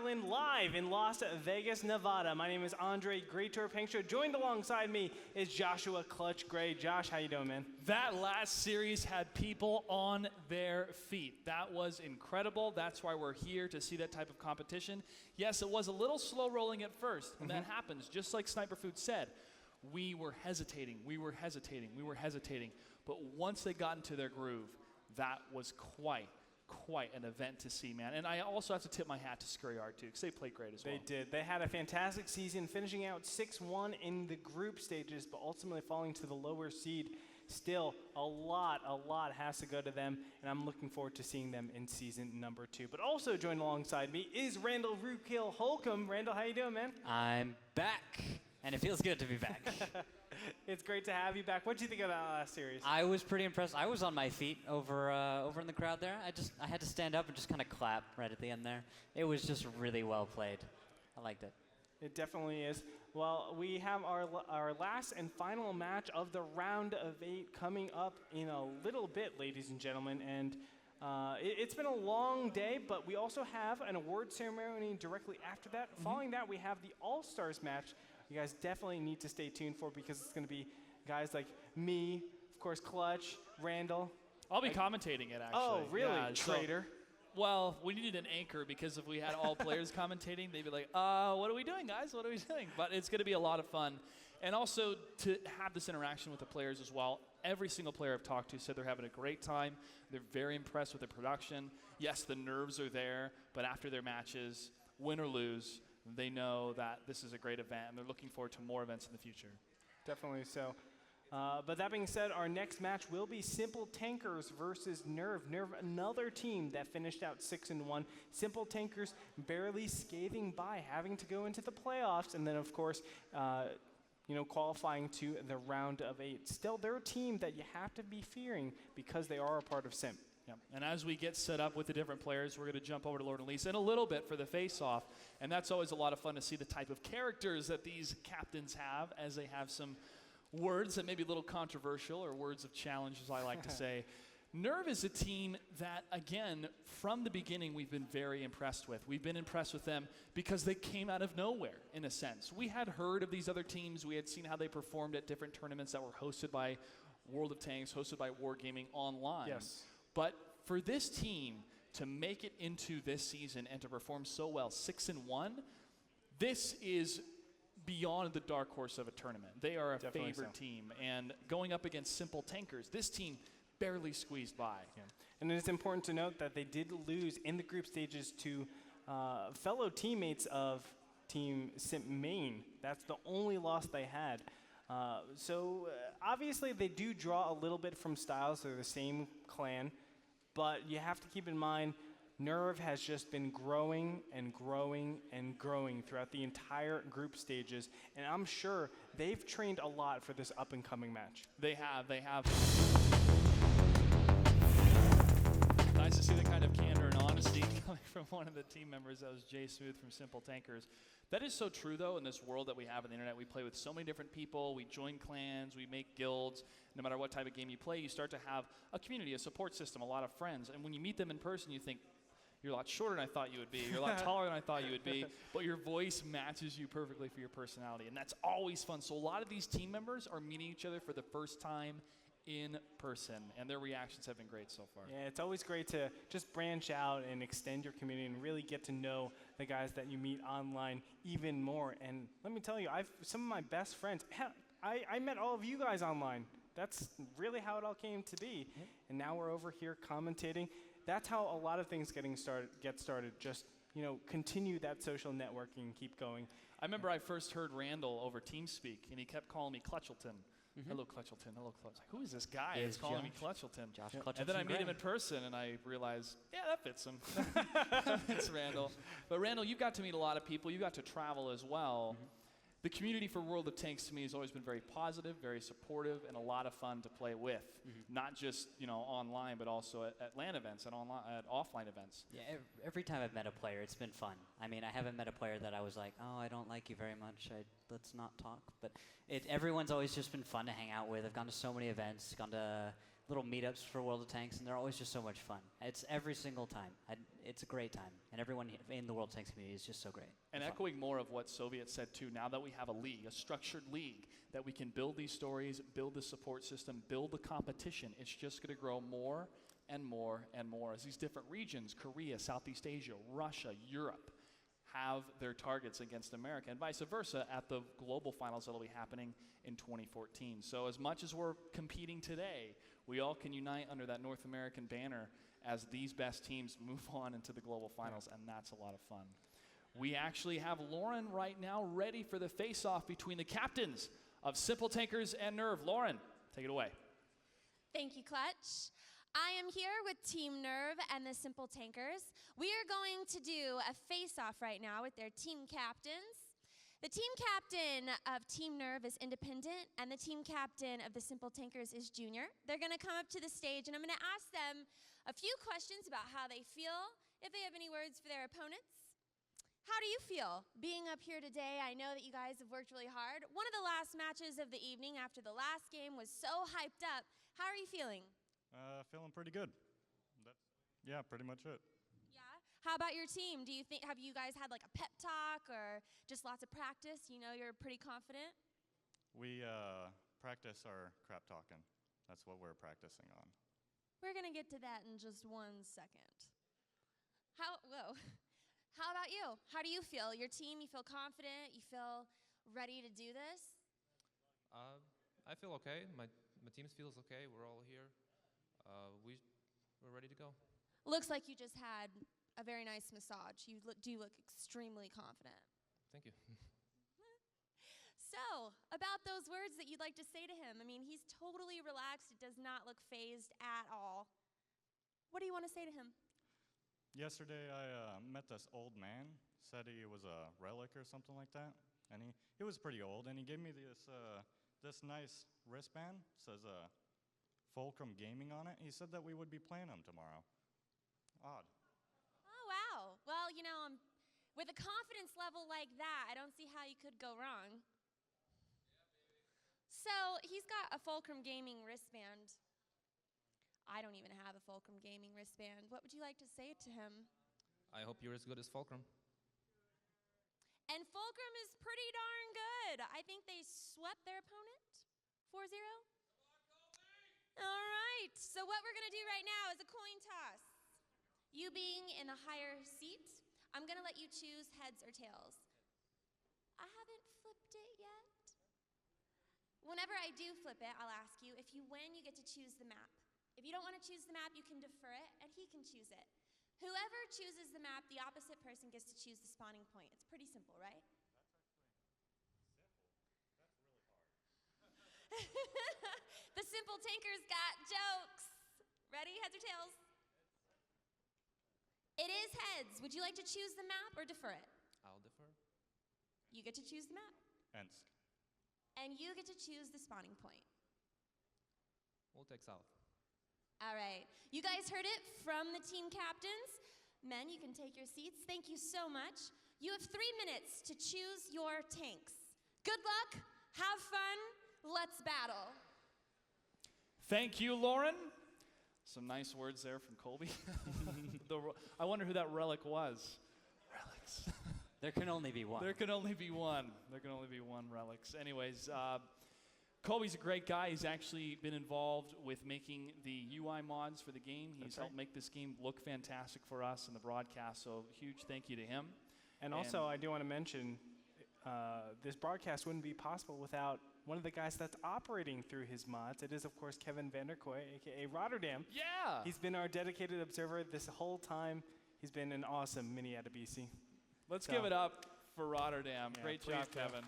Ireland, live in Las Vegas, Nevada. My name is Andre Great Tour Pankshow. Joined alongside me is Joshua Clutch Gray. Josh, how you doing, man? That last series had people on their feet. That was incredible. That's why we're here, to see that type of competition. Yes, it was a little slow rolling at first, and that happens. Just like Sniper Food said, we were hesitating. But once they got into their groove, that was quite an event to see, man. And I also have to tip my hat to Scurryard, too, because they played great as well. They did. They had a fantastic season, finishing out 6-1 in the group stages, but ultimately falling to the lower seed. Still, a lot has to go to them, and I'm looking forward to seeing them in season number 2. But also joined alongside me is Randall Rootkill Holcomb. Randall, how you doing, man? I'm back, and it feels good to be back. It's great to have you back. What did you think of that last series? I was pretty impressed. I was on my feet over in the crowd there. I had to stand up and just kind of clap right at the end there. It was just really well played. I liked it. It definitely is. Well, we have our last and final match of the round of 8 coming up in a little bit, ladies and gentlemen. And it's been a long day, but we also have an award ceremony directly after that. Following that, we have the All-Stars match. You guys definitely need to stay tuned for, because it's going to be guys like me, of course, Clutch, Randall. I'll be commentating it, actually. Oh, really? Yeah, Traitor. Well, we needed an anchor, because if we had all players commentating, they'd be like, what are we doing, guys? What are we doing? But it's going to be a lot of fun. And also to have this interaction with the players as well. Every single player I've talked to said they're having a great time. They're very impressed with the production. Yes, the nerves are there, but after their matches, win or lose, they know that this is a great event, and they're looking forward to more events in the future. Definitely so. But that being said, our next match will be Simple Tankers versus Nerve. Nerve, another team that finished out 6-1. Simple Tankers barely scathing by, having to go into the playoffs, and then, of course, qualifying to the round of 8. Still, they're a team that you have to be fearing, because they are a part of Simp. Yeah. And as we get set up with the different players, we're going to jump over to Lord and Lisa in a little bit for the face-off. And that's always a lot of fun to see the type of characters that these captains have, as they have some words that may be a little controversial, or words of challenge, as I like to say. Nerve is a team that, again, from the beginning, we've been very impressed with. We've been impressed with them because they came out of nowhere, in a sense. We had heard of these other teams. We had seen how they performed at different tournaments that were hosted by World of Tanks, hosted by Wargaming online. Yes. But for this team to make it into this season and to perform so well, 6-1, this is beyond the dark horse of a tournament. They are a Definitely favored so. team. And going up against Simple Tankers, this team barely squeezed by. Yeah. And it's important to note that they did lose in the group stages to fellow teammates of Team Simp Main. That's the only loss they had. So obviously they do draw a little bit from styles. They're the same clan. But you have to keep in mind, Nerve has just been growing and growing and growing throughout the entire group stages. And I'm sure they've trained a lot for this up-and-coming match. They have. Nice to see the kind of candor and honesty coming from one of the team members. That was Jay Smooth from Simple Tankers. That is so true, though, in this world that we have on the internet. We play with so many different people. We join clans. We make guilds. No matter what type of game you play, you start to have a community, a support system, a lot of friends. And when you meet them in person, you think, you're a lot shorter than I thought you would be. You're a lot taller than I thought you would be. But your voice matches you perfectly for your personality. And that's always fun. So a lot of these team members are meeting each other for the first time in person, and their reactions have been great so far. Yeah, it's always great to just branch out and extend your community and really get to know the guys that you meet online even more. And let me tell you, some of my best friends, I met all of you guys online. That's really how it all came to be. Mm-hmm. And now we're over here commentating. That's how a lot of things get started. Just, continue that social networking and keep going. I remember I first heard Randall over TeamSpeak, and he kept calling me Clutchleton. Hello, Clutchleton. Hello, Clutch. Like, who is this guy that's calling me Clutchleton? Josh Clutchleton. And then I meet him in person, and I realized, yeah, that fits him. That fits Randall. But Randall, you got to meet a lot of people. You got to travel as well. The community for World of Tanks to me has always been very positive, very supportive, and a lot of fun to play with. Not just online, but also at LAN events and at offline events. Yeah, every time I've met a player, it's been fun. I mean, I haven't met a player that I was like, oh, I don't like you very much. Let's not talk. But everyone's always just been fun to hang out with. I've gone to so many events, gone to little meetups for World of Tanks, and they're always just so much fun. It's every single time. It's a great time, and everyone in the World of Tanks community is just so great. And echoing more of what Soviet said too, now that we have a league, a structured league, that we can build these stories, build the support system, build the competition, it's just going to grow more and more and more as these different regions, Korea, Southeast Asia, Russia, Europe, have their targets against America, and vice versa at the global finals that will be happening in 2014. So as much as we're competing today, we all can unite under that North American banner as these best teams move on into the global finals, and that's a lot of fun. We actually have Lauren right now ready for the face-off between the captains of Simple Tankers and Nerve. Lauren, take it away. Thank you, Clutch. I am here with Team Nerve and the Simple Tankers. We are going to do a face-off right now with their team captains. The team captain of Team Nerve is Independent, and the team captain of the Simple Tankers is Junior. They're going to come up to the stage, and I'm going to ask them a few questions about how they feel, if they have any words for their opponents. How do you feel being up here today? I know that you guys have worked really hard. One of the last matches of the evening after the last game was so hyped up. How are you feeling? Feeling pretty good. Yeah, pretty much it. Yeah. How about your team? Have you guys had like a pep talk or just lots of practice? You know, you're pretty confident. We practice our crap talking. That's what we're practicing on. We're gonna get to that in just 1 second. How about you? How do you feel? Your team, you feel confident? You feel ready to do this? I feel okay. My team feels okay. We're all here. We're ready to go. Looks like you just had a very nice massage. You do look extremely confident. Thank you. So, about those words that you'd like to say to him. I mean, he's totally relaxed. It does not look phased at all. What do you want to say to him? Yesterday, I met this old man. Said he was a relic or something like that, and he was pretty old. And he gave me this nice wristband. Says Fulcrum Gaming on it. He said that we would be playing them tomorrow. Odd. Oh, wow. Well, you know, with a confidence level like that, I don't see how you could go wrong. So, he's got a Fulcrum Gaming wristband. I don't even have a Fulcrum Gaming wristband. What would you like to say to him? I hope you're as good as Fulcrum. And Fulcrum is pretty darn good. I think they swept their opponent 4-0. All right, so what we're going to do right now is a coin toss. You being in the higher seat, I'm going to let you choose heads or tails. I haven't flipped it yet. Whenever I do flip it, I'll ask you, if you win, you get to choose the map. If you don't want to choose the map, you can defer it, and he can choose it. Whoever chooses the map, the opposite person gets to choose the spawning point. It's pretty simple, right? The Simple Tankers got jokes. Ready? Heads or tails? It is heads. Would you like to choose the map or defer it? I'll defer. You get to choose the map. Ensk. And you get to choose the spawning point. We'll take south. All right. You guys heard it from the team captains. Men, you can take your seats. Thank you so much. You have 3 minutes to choose your tanks. Good luck. Have fun. Let's battle. Thank you, Lauren. Some nice words there from Colby. I wonder who that relic was. Relics. There can only be one. There can only be one. There can only be one relics. Anyways, Colby's a great guy. He's actually been involved with making the UI mods for the game. He's helped make this game look fantastic for us in the broadcast, so huge thank you to him. And also, I do want to mention, this broadcast wouldn't be possible without one of the guys that's operating through his mods. It is, of course, Kevin Vanderkoy, a.k.a. Rotterdam. Yeah! He's been our dedicated observer this whole time. He's been an awesome mini Adebisi. Let's give it up for Rotterdam. Yeah, Great please job, do. Kevin.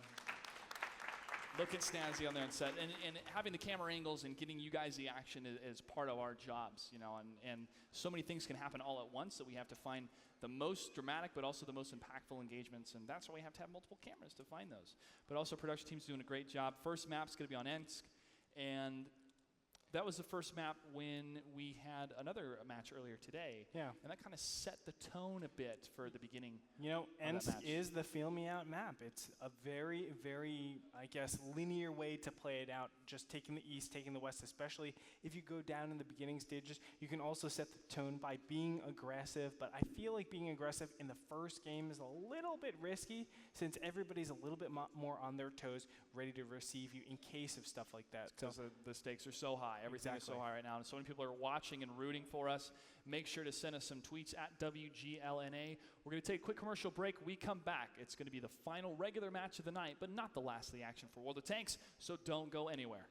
Looking snazzy on there on set. And having the camera angles and getting you guys the action is part of our jobs, you know, and so many things can happen all at once that we have to find the most dramatic but also the most impactful engagements, and that's why we have to have multiple cameras to find those. But also production team's doing a great job. First map's going to be on Ensk, and that was the first map when we had another match earlier today. Yeah. And that kind of set the tone a bit for the beginning. You know, that ENCE match. is the feel me out map. It's a very, very, I guess, linear way to play it out. Just taking the east, taking the west, especially if you go down in the beginning stages. You can also set the tone by being aggressive, but I feel like being aggressive in the first game is a little bit risky since everybody's a little bit more on their toes, ready to receive you in case of stuff like that. So Because the stakes are so high. Everything is so Exactly. high right now. And so many people are watching and rooting for us. Make sure to send us some tweets at WGLNA. We're going to take a quick commercial break. We come back. It's going to be the final regular match of the night, but not the last of the action for World of Tanks, so don't go anywhere.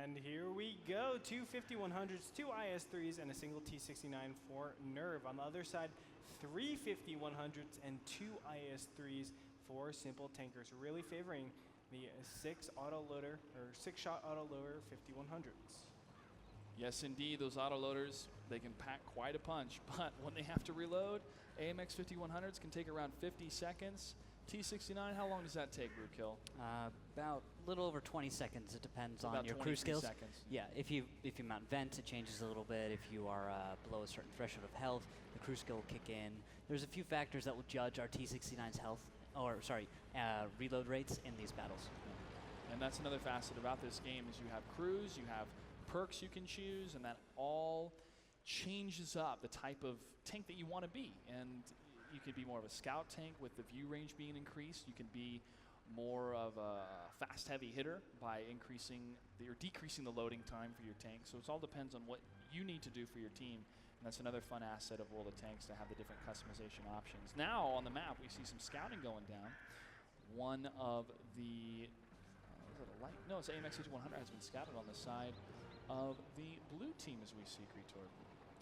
And here we go. Two 5100s, two IS-3s, and a single T-69 for Nerve. On the other side, three 5100s and two IS-3s for Simple Tankers, really favoring the six-shot auto loader 5100s. Yes, indeed, those autoloaders, they can pack quite a punch, but when they have to reload, AMX 5100s can take around 50 seconds. T69, how long does that take, Rootkill? About a little over 20 seconds. It depends on About your 23 crew skills. seconds. Yeah, if you mount vents, it changes a little bit. If you are below a certain threshold of health, the crew skill will kick in. There's a few factors that will judge our T69's health, reload rates in these battles. And that's another facet about this game is you have crews, you have perks you can choose, and that all changes up the type of tank that you want to be. And you could be more of a scout tank with the view range being increased. You can be more of a fast heavy hitter by increasing or decreasing the loading time for your tank. So it all depends on what you need to do for your team. And that's another fun asset of World of Tanks to have the different customization options. Now on the map we see some scouting going down. One of the is it a light? No, it's AMX 5100 has been scouted on the side of the blue team as we see Creator.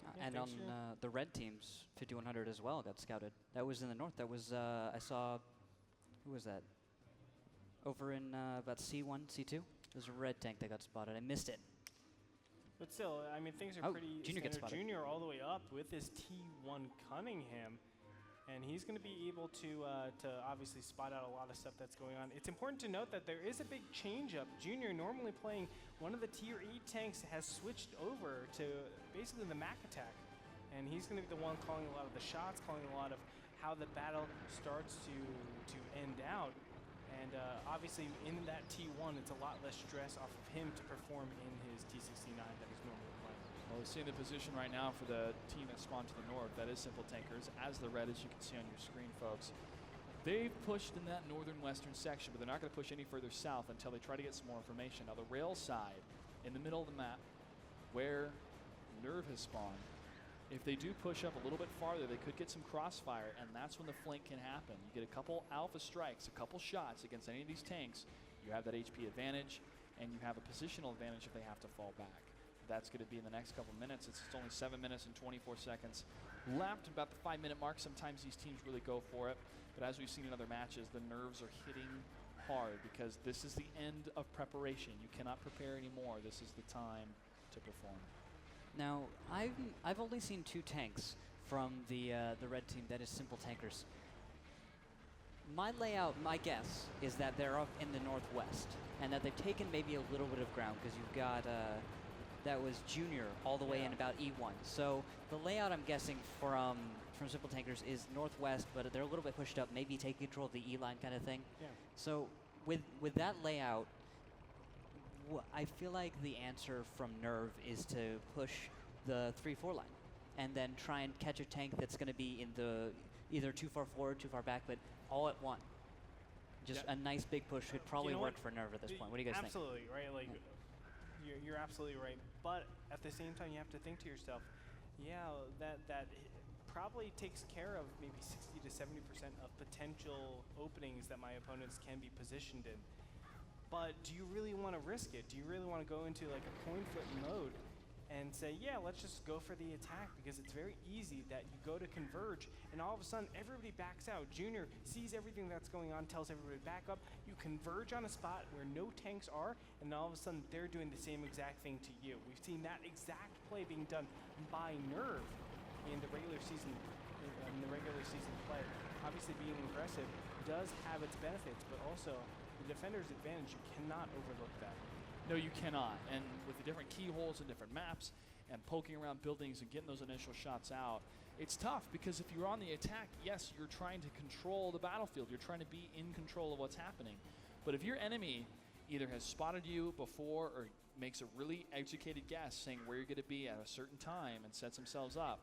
Yeah, And on thanks, the red team's 5100 as well got scouted. That was in the north. That was, I saw, who was that? Over in about C1, C2. There's a red tank that got spotted. I missed it. But still, I mean, things are Oh, pretty Junior gets standard. spotted. Junior all the way up with his T1 Cunningham. And he's going to be able to obviously spot out a lot of stuff that's going on. It's important to note that there is a big change up. Junior, normally playing one of the Tier 8 tanks, has switched over to basically the Mac attack. And he's going to be the one calling a lot of the shots, calling a lot of how the battle starts to end out. And obviously in that T1, it's a lot less stress off of him to perform in his T69 that he's normally playing. Well, we see the position right now for the team that spawned to the north. That is Simple Tankers, as the red, as you can see on your screen, folks. They've pushed in that northern western section, but they're not going to push any further south until they try to get some more information. Now, the rail side, in the middle of the map, where Nerve has spawned, if they do push up a little bit farther, they could get some crossfire, and that's when the flank can happen. You get a couple alpha strikes, a couple shots against any of these tanks, you have that HP advantage, and you have a positional advantage if they have to fall back. That's going to be in the next couple minutes. It's only 7 minutes and 24 seconds left, about the 5-minute mark. Sometimes these teams really go for it, but as we've seen in other matches, the nerves are hitting hard because this is the end of preparation. You cannot prepare anymore. This is the time to perform. Now, I've only seen two tanks from the red team. That is Simple Tankers. My layout, my guess, is that they're up in the northwest and that they've taken maybe a little bit of ground because you've got that was Junior all the way in about E1. So the layout, I'm guessing, from Simple Tankers is northwest, but they're a little bit pushed up, maybe taking control of the E line kind of thing. Yeah. So with that layout, I feel like the answer from Nerve is to push the 3-4 line and then try and catch a tank that's going to be in the either too far forward, too far back, but all at one. Just a nice big push would probably work for Nerve at this point. What do you guys think? Absolutely, right? Like, you're absolutely right. But at the same time, you have to think to yourself, yeah, that probably takes care of maybe 60 to 70% of potential openings that my opponents can be positioned in. But do you really want to risk it? Do you really want to go into like a coin flip mode and say, yeah, let's just go for the attack? Because it's very easy that you go to converge and all of a sudden everybody backs out. Junior sees everything that's going on, tells everybody back up. You converge on a spot where no tanks are, and all of a sudden they're doing the same exact thing to you. We've seen that exact play being done by Nerve in the regular season play. Obviously being aggressive, does have its benefits, but also the defender's advantage. You cannot overlook that. No, you cannot. And with the different keyholes and different maps and poking around buildings and getting those initial shots out, it's tough because if you're on the attack, yes, you're trying to control the battlefield. You're trying to be in control of what's happening. But if your enemy either has spotted you before or makes a really educated guess saying where you're going to be at a certain time and sets themselves up,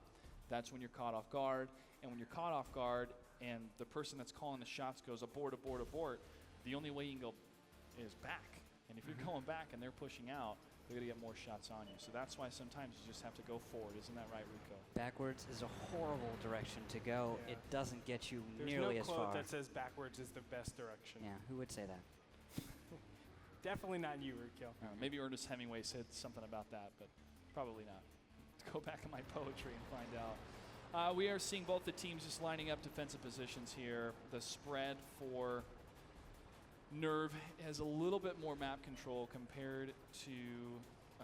that's when you're caught off guard. And when you're caught off guard and the person that's calling the shots goes abort, abort, abort, the only way you can go is back. And if you're going back and they're pushing out, they're going to get more shots on you. So that's why sometimes you just have to go forward. Isn't that right, Rico? Backwards is a horrible direction to go. Yeah. It doesn't get you There's nearly no as quote far. that says backwards is the best direction. Yeah, who would say that? Definitely not you, Rico. Maybe Ernest Hemingway said something about that, but probably not. Let's go back in my poetry and find out. We are seeing both the teams just lining up defensive positions here. The spread for Nerve has a little bit more map control compared to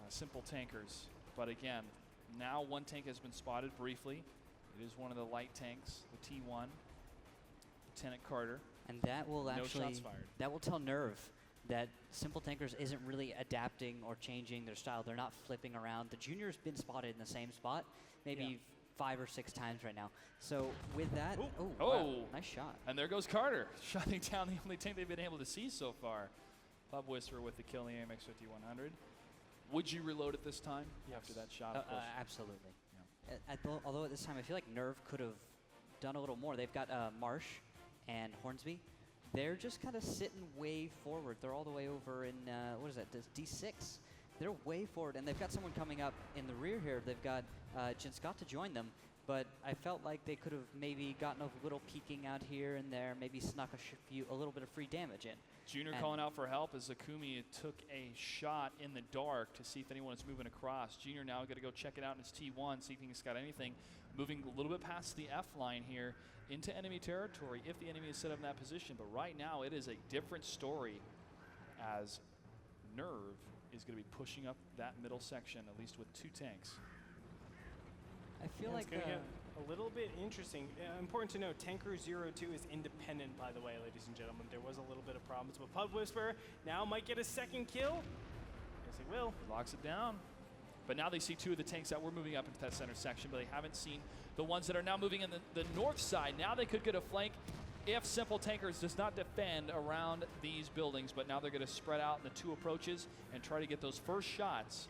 Simple Tankers. But again, now one tank has been spotted briefly. It is one of the light tanks, the T1, Lieutenant Carter. And that will No actually, shots fired. that will tell Nerve that Simple Tankers isn't really adapting or changing their style. They're not flipping around. The Junior's been spotted in the same spot, maybe 5 or 6 times right now. So with that, wow, nice shot. And there goes Carter, shutting down the only tank they've been able to see so far. Pub Whisperer with the kill in the AMX 5100. Would you reload it this time after that shot? Of course. Absolutely. Although at this time, I feel like Nerve could have done a little more. They've got Marsh and Hornsby. They're just kind of sitting way forward. They're all the way over in, what is that, D6? They're way forward, and they've got someone coming up in the rear here. They've got Jin Scott to join them, but I felt like they could have maybe gotten a little peeking out here and there, maybe snuck a little bit of free damage in. Junior calling out for help as Zakumi took a shot in the dark to see if anyone is moving across. Junior now got to go check it out in his T1, see if he's got anything. Moving a little bit past the F line here into enemy territory if the enemy is set up in that position. But right now it is a different story as Nerve is going to be pushing up that middle section, at least with 2 tanks. I feel like it's going to get a little bit interesting. Important to note, Tanker 02 is independent, by the way, ladies and gentlemen. There was a little bit of problems, but Pub Whisperer now might get a second kill. Yes, he will. He locks it down. But now they see 2 of the tanks that were moving up into that center section, but they haven't seen the ones that are now moving in the north side. Now they could get a flank if Simple Tankers does not defend around these buildings, but now they're going to spread out in the 2 approaches and try to get those first shots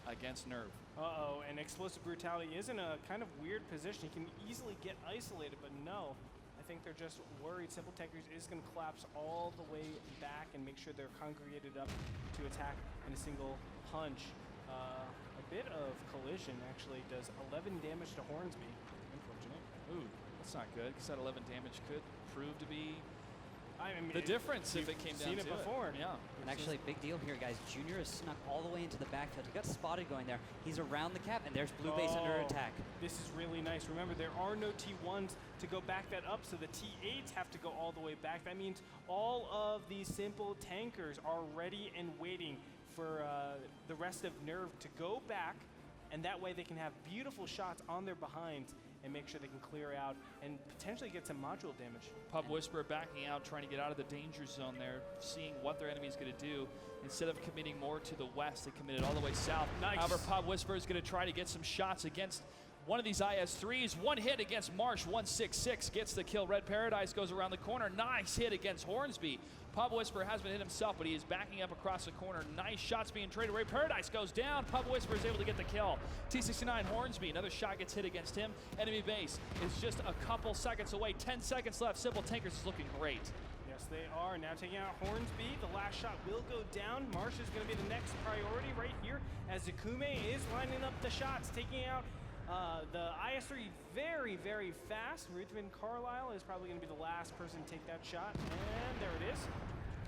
against Nerve. Uh-oh, and Explosive Brutality is in a kind of weird position. He can easily get isolated, but no. I think they're just worried. Simple Tankers is going to collapse all the way back and make sure they're congregated up to attack in a single punch. A bit of collision actually does 11 damage to Hornsby. Unfortunate. Ooh, that's not good, because that 11 damage could prove to be I mean, the difference if it came down to it. Seen it before. Yeah. And actually, big deal here, guys. Junior is snuck all the way into the backfield. He got spotted going there. He's around the cap, and there's Blue Base under attack. This is really nice. Remember, there are no T1s to go back that up, so the T8s have to go all the way back. That means all of these Simple Tankers are ready and waiting for the rest of Nerve to go back, and that way they can have beautiful shots on their behinds and make sure they can clear out and potentially get some module damage. Pub Whisperer backing out, trying to get out of the danger zone there, seeing what their enemy is going to do. Instead of committing more to the west, they committed all the way south. Nice. However, Pub Whisperer is going to try to get some shots against one of these IS-3s. One hit against Marsh, 166, gets the kill. Red Paradise goes around the corner. Nice hit against Hornsby. Pub Whisperer has been hit himself, but he is backing up across the corner. Nice shots being traded away. Paradise goes down. Pub Whisperer is able to get the kill. T69 Hornsby, another shot gets hit against him. Enemy base is just a couple seconds away. 10 seconds left. Simple Tankers is looking great. Yes, they are. Now taking out Hornsby. The last shot will go down. Marsh is going to be the next priority right here as Zakume is lining up the shots, taking out the IS-3 very, very fast. Ruthven Carlisle is probably going to be the last person to take that shot. And there it is.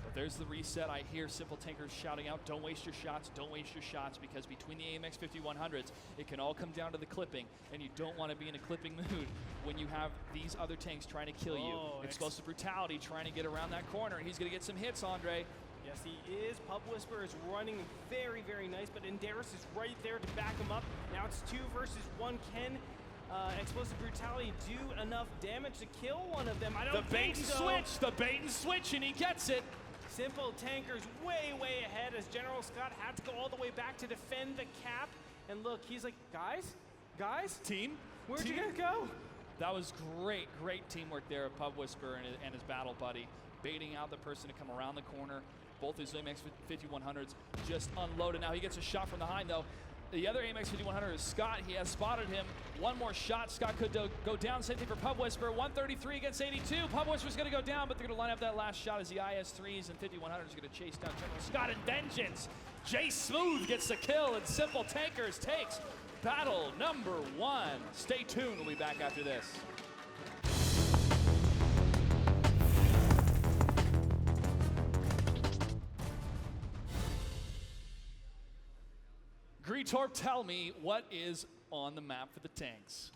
But there's the reset. I hear Simple Tankers shouting out, don't waste your shots, don't waste your shots, because between the AMX 5100s, it can all come down to the clipping, and you don't want to be in a clipping mood when you have these other tanks trying to kill you. Explosive Brutality trying to get around that corner, and he's going to get some hits, Andre. Yes, he is. Pub Whisperer is running very, very nice, but Enderis is right there to back him up. Now it's 2 versus 1. Can explosive brutality do enough damage to kill one of them? I don't The bait think and so. switch, the bait and switch, and he gets it. Simple Tankers way, way ahead as General Scott had to go all the way back to defend the cap. And look, he's like, guys, Team, where'd you team. guys go? That was great teamwork there of Pub Whisper and his battle buddy, baiting out the person to come around the corner. Both his AMX 5100s just unloaded. Now he gets a shot from behind though. The other AMX 5100 is Scott. He has spotted him. One more shot. Scott could go down. Same thing for Pub Whisper. 133 against 82. Pub Whisper's going to go down, but they're going to line up that last shot as the IS-3s and 5100s are going to chase down General Scott in vengeance. Jay Smooth gets the kill, and Simple Tankers takes battle number 1. Stay tuned. We'll be back after this. Greetorp, tell me what is on the map for the tanks.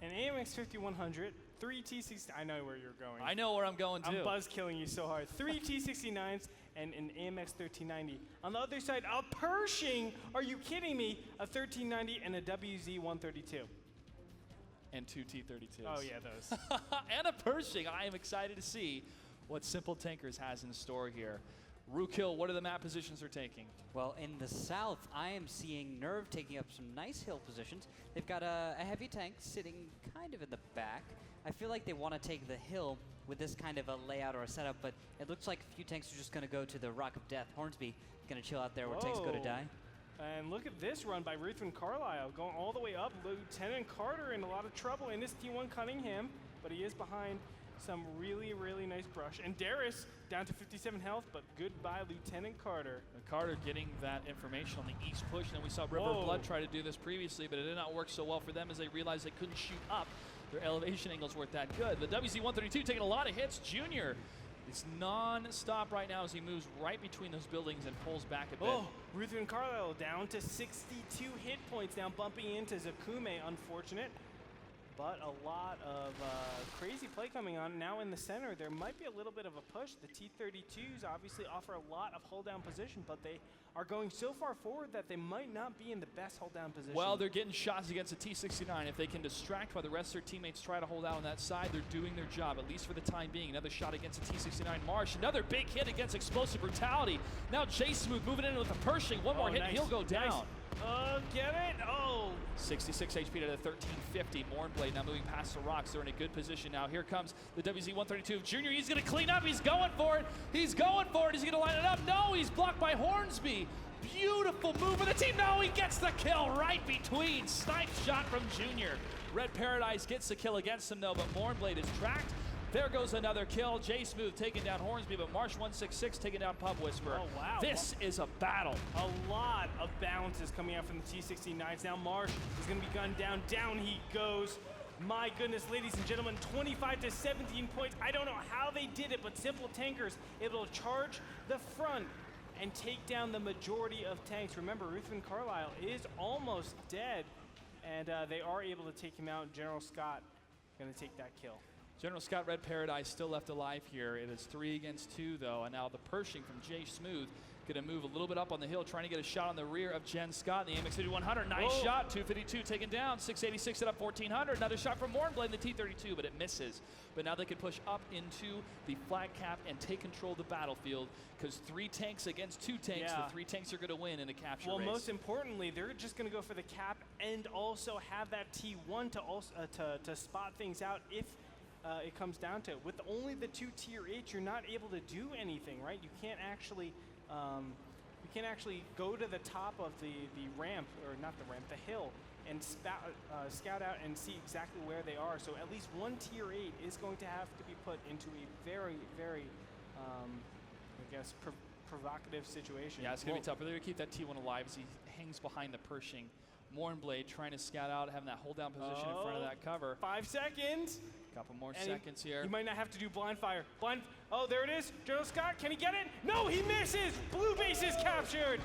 An AMX 5100, 3 T60. I know where you're going. I know where I'm going to. I'm buzz killing you so hard. 3 T69s and an AMX 1390. On the other side, a Pershing. Are you kidding me? A 1390 and a WZ 132. And 2 T-32s. Oh yeah, those. And a Pershing. I am excited to see what Simple Tankers has in store here. Rookhill, what are the map positions they're taking? Well, in the south, I am seeing Nerve taking up some nice hill positions. They've got a heavy tank sitting kind of in the back. I feel like they want to take the hill with this kind of a layout or a setup, but it looks like a few tanks are just going to go to the Rock of Death. Hornsby going to chill out there where tanks go to Whoa. die. And look at this run by Ruthven Carlisle, going all the way up. Lieutenant Carter in a lot of trouble in this T1 Cunningham, but he is behind some really, really nice brush. And Darius down to 57 health, but goodbye, Lieutenant Carter. Carter getting that information on the east push. And then we saw River Whoa. Blood try to do this previously, but it did not work so well for them as they realized they couldn't shoot up. Their elevation angles weren't that good. The WZ-132 taking a lot of hits. Junior is non-stop right now as he moves right between those buildings and pulls back a bit. Oh, Ruthven Carlisle down to 62 hit points now, bumping into Zakume, unfortunate. But a lot of crazy play coming on. Now in the center, there might be a little bit of a push. The T-32s obviously offer a lot of hold-down position, but they are going so far forward that they might not be in the best hold-down position. Well, they're getting shots against the T-69. If they can distract while the rest of their teammates try to hold out on that side, they're doing their job, at least for the time being. Another shot against the T-69 Marsh. Another big hit against Explosive Brutality. Now Jay Smooth moving in with a Pershing. One more hit, nice. and he'll go down. Nice. Get it? Oh. 66 HP to the 1350. Mornblade now moving past the rocks. They're in a good position now. Here comes the WZ-132 Junior. He's going to clean up. He's going for it. He's going for it. He's going to line it up. No, he's blocked by Hornsby. Beautiful move of the team. No, he gets the kill right between. Snipe shot from Junior. Red Paradise gets the kill against him, though, but Mornblade is tracked. There goes another kill. Jay Smooth taking down Hornsby, but Marsh 166 taking down Pub Whisperer. Oh, wow. This is a battle. A lot of bounces coming out from the T-69s. Now Marsh is going to be gunned down. Down he goes. My goodness, ladies and gentlemen, 25 to 17 points. I don't know how they did it, but Simple Tankers able to charge the front and take down the majority of tanks. Remember, Ruthven Carlisle is almost dead, and they are able to take him out. General Scott going to take that kill. General Scott Red Paradise still left alive here. It is 3 against 2 though, and now the Pershing from Jay Smooth going to move a little bit up on the hill, trying to get a shot on the rear of Jen Scott in the AMX 5100. Nice Whoa. shot, 252 taken down, 686 at up 1400. Another shot from Mornblade in the T-32, but it misses. But now they can push up into the flag cap and take control of the battlefield, because 3 tanks against 2 tanks, Yeah. the 3 tanks are going to win in a capture Well, race. most importantly, they're just going to go for the cap and also have that T1 to also to spot things out if it comes down to it. With only the 2 tier 8, you're not able to do anything, right? You can't actually go to the top of the ramp, or not the ramp, the hill, and scout out and see exactly where they are. So at least 1 tier 8 is going to have to be put into a very, very, I guess, provocative situation. Yeah, it's going to be tough. But they're going to keep that T1 alive as he hangs behind the Pershing. Mornblade trying to scout out, having that hold down position in front of that cover. 5 seconds. Couple more And seconds here. You might not have to do blind fire. Oh, there it is. General Scott, can he get it? No, he misses. Blue base is captured.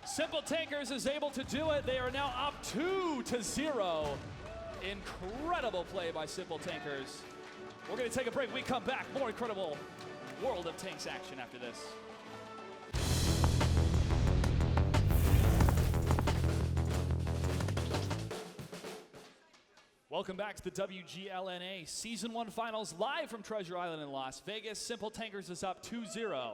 Simple Tankers is able to do it. They are now up 2-0. Incredible play by Simple Tankers. We're going to take a break. We come back. More incredible World of Tanks action after this. Welcome back to the WGLNA Season 1 Finals live from Treasure Island in Las Vegas. Simple Tankers is up 2-0,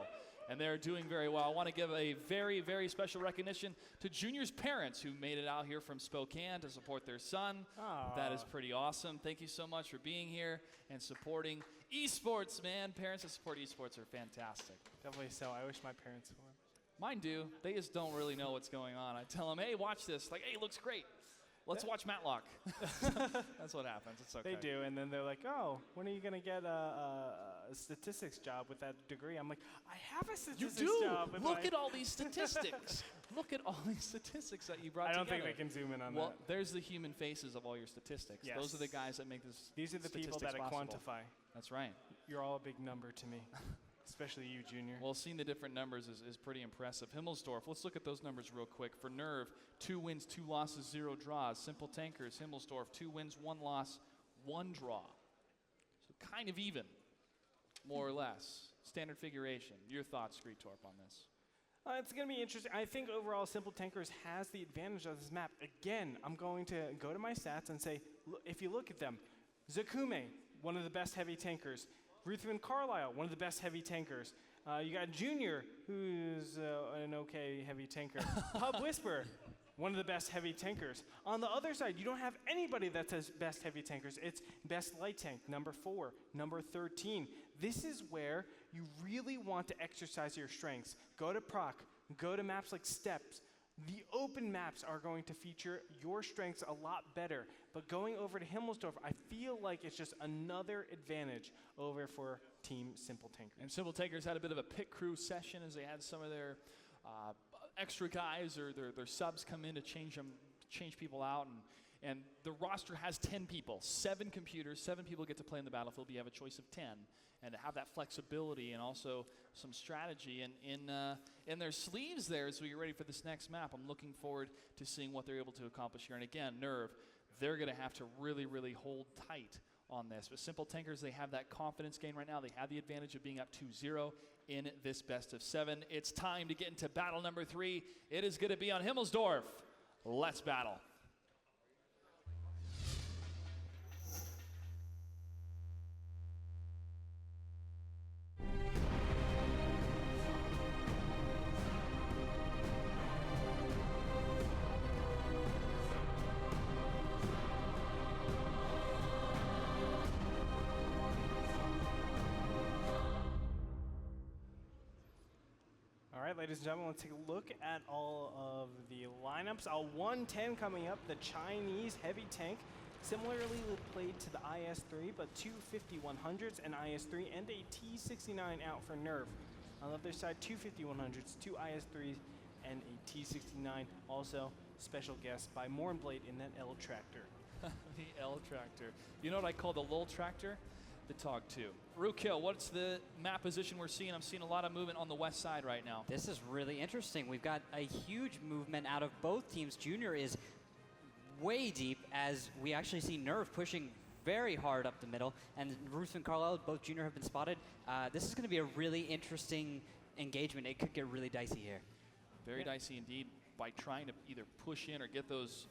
and they're doing very well. I want to give a very, very special recognition to Junior's parents who made it out here from Spokane to support their son. Aww. That is pretty awesome. Thank you so much for being here and supporting esports, man. Parents that support esports are fantastic. Definitely so. I wish my parents would. Mine do. They just don't really know what's going on. I tell them, hey, watch this. Like, hey, it looks great. Let's watch Matlock. That's what happens. It's okay. They do, and then they're like, "Oh, when are you gonna get a statistics job with that degree?" I'm like, "I have a You statistics do. job." with Look my-" at all these statistics. Look at all these statistics that you brought I together. don't think they can zoom in on Well, that. there's the human faces of all your statistics. Yes. Those are the guys that make this. These are the people that I possible. quantify. That's right. You're all a big number to me, especially you, Junior. Well, seeing the different numbers is pretty impressive. Himmelsdorf, let's look at those numbers real quick. For Nerve, 2 wins, 2 losses, 0 draws. Simple Tankers, Himmelsdorf, 2 wins, 1 loss, 1 draw. So kind of even, more or less. Standard figuration. Your thoughts, Screetorp, on this? It's going to be interesting. I think overall Simple Tankers has the advantage of this map. Again, I'm going to go to my stats and say, if you look at them, Zakume, one of the best heavy tankers. Ruthven Carlisle, one of the best heavy tankers. You got Junior, who's an okay heavy tanker. Pub Whisper, one of the best heavy tankers. On the other side, you don't have anybody that says best heavy tankers. It's best light tank, number 4, number 13. This is where you really want to exercise your strengths. Go to Proc, go to maps like Steps. The open maps are going to feature your strengths a lot better. But going over to Himmelsdorf, I feel like it's just another advantage over for Team Simple Tankers. And Simple Tankers had a bit of a pit crew session as they had some of their extra guys or their subs come in to change people out. And the roster has 10 people, 7 computers, 7 people get to play in the battlefield. You have a choice of 10. And to have that flexibility and also some strategy in their sleeves there as we get ready for this next map. I'm looking forward to seeing what they're able to accomplish here. And again, Nerve, they're going to have to really, really hold tight on this. But Simple Tankers, they have that confidence gain right now. They have the advantage of being up 2-0 in this best of 7. It's time to get into battle number 3. It is going to be on Himmelsdorf. Let's battle. All right, ladies and gentlemen, let's take a look at all of the lineups. 110 coming up, the Chinese heavy tank. Similarly played to the IS-3, but 2 5100s, an IS-3, and a T-69 out for Nerve. On the other side, 2 5100s, 2 IS-3s, and a T-69. Also, special guest by Mornblade in that L tractor. The L tractor. You know what I call the Lol tractor? The TOG 2. Rookhill, what's the map position we're seeing? I'm seeing a lot of movement on the west side right now. This is really interesting. We've got a huge movement out of both teams. Junior is way deep as we actually see Nerve pushing very hard up the middle. And Ruth and Carlisle, both Junior have been spotted. This is going to be a really interesting engagement. It could get really dicey here. Very dicey indeed by trying to either push in or get those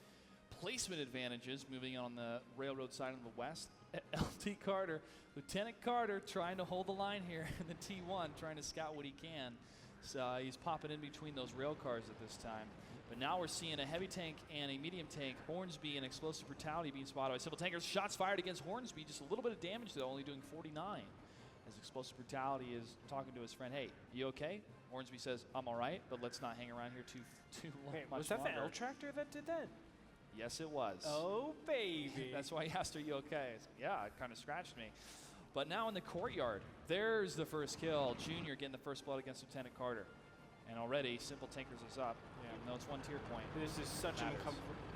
placement advantages moving on the railroad side on the west. LT Carter, Lieutenant Carter trying to hold the line here in the T1, trying to scout what he can. So he's popping in between those rail cars at this time. But now we're seeing a heavy tank and a medium tank, Hornsby and Explosive Brutality being spotted by Simple Tankers. Shots fired against Hornsby, just a little bit of damage though, only doing 49. As Explosive Brutality is talking to his friend, hey, you okay? Hornsby says, I'm all right, but let's not hang around here too Wait, much was that longer. the L tractor that did that? Yes, it was. Oh, baby. That's why he asked her, you okay? I said, yeah, it kind of scratched me. But now in the courtyard, there's the first kill. Junior getting the first blood against Lieutenant Carter. And already, Simple Tankers is up. Yeah, no, it's 1 tier point. This is such an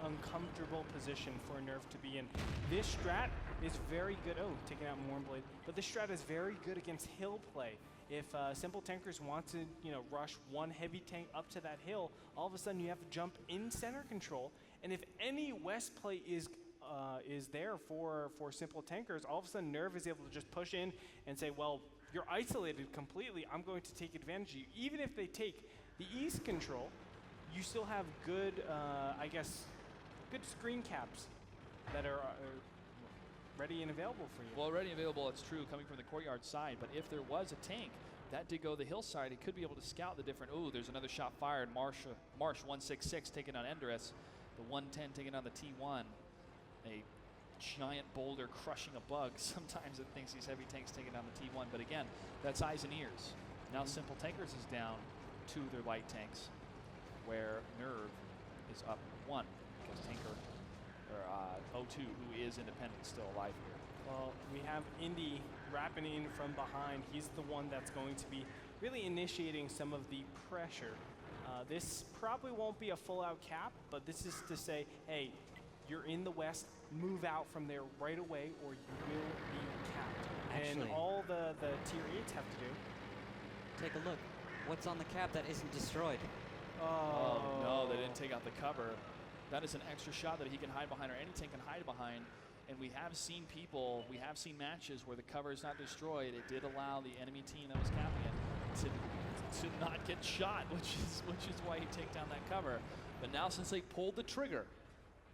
uncomfortable position for Nerve to be in. This strat is very good. Oh, taking out Mornblade. But this strat is very good against hill play. If Simple Tankers want to, rush one heavy tank up to that hill, all of a sudden you have to jump in center control. And if any west play is there for Simple Tankers, all of a sudden Nerve is able to just push in and say, well, you're isolated completely. I'm going to take advantage of you. Even if they take the east control, you still have good, good screen caps that are ready and available for you. Well, ready and available, it's true, coming from the courtyard side. But if there was a tank, that did go the hillside. He could be able to scout the different. Ooh, there's another shot fired. Marsh 166 taking on Endurus. The 110 taking on the T1. A giant boulder crushing a bug. Sometimes it thinks these heavy tanks taking on the T1. But again, that's eyes and ears. Now Simple Tankers is down 2 of their light tanks, where Nerve is up 1 because Tanker, or O2, who is independent, is still alive here. Well, we have Indy wrapping in from behind. He's the one that's going to be really initiating some of the pressure. This probably won't be a full-out cap, but this is to say, hey, you're in the West, move out from there right away or you will be capped. Actually, and all the tier 8s have to do. Take a look. What's on the cap that isn't destroyed? Oh, no, they didn't take out the cover. That is an extra shot that he can hide behind, or any tank can hide behind. And we have seen matches where the cover is not destroyed. It did allow the enemy team that was capping it to not get shot, which is why he take down that cover. But now, since they pulled the trigger,